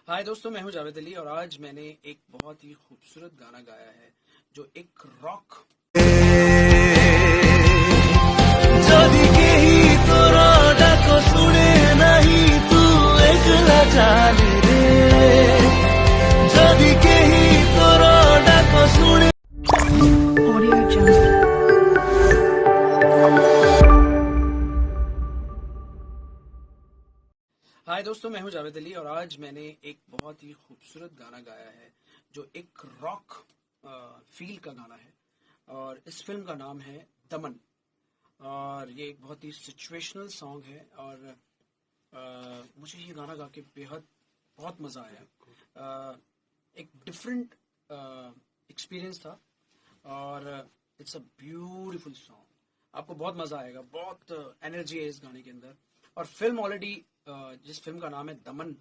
हाय दोस्तों, मैं हूं जावेद अली और आज मैंने एक बहुत ही खूबसूरत गाना गाया है जो एक रॉक যদি কেহি তোর ডাক শুনে নাহি তু একলা চালি রে যদি কেহি তোর ডাক শুনে Audio Jungle. हाय दोस्तों, मैं हूं जावेद अली और आज मैंने एक बहुत ही खूबसूरत गाना गाया है जो एक रॉक फील का गाना है और इस फिल्म का नाम है दमन। और ये एक बहुत ही सिचुएशनल सॉन्ग है और मुझे ये गाना गा के बेहद बहुत मज़ा आया। एक डिफरेंट एक्सपीरियंस था और इट्स अ ब्यूटीफुल सॉन्ग। आपको बहुत मज़ा आएगा, बहुत एनर्जी है इस गाने के अंदर। और फिल्म ऑलरेडी, जिस फिल्म का नाम है दमन,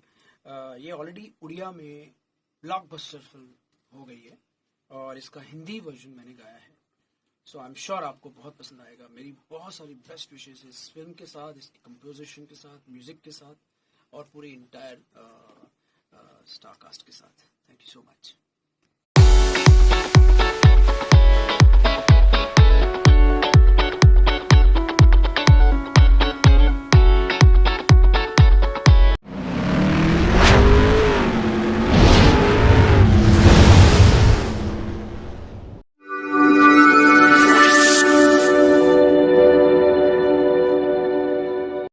ये ऑलरेडी उड़िया में ब्लॉकबस्टर फिल्म हो गई है और इसका हिंदी वर्जन मैंने गाया है। सो आई एम श्योर आपको बहुत पसंद आएगा। मेरी बहुत सारी बेस्ट विशेष इस फिल्म के साथ, इसकी कंपोजिशन के साथ, म्यूजिक के साथ और पूरे इंटायर स्टार कास्ट के साथ। Thank you so much.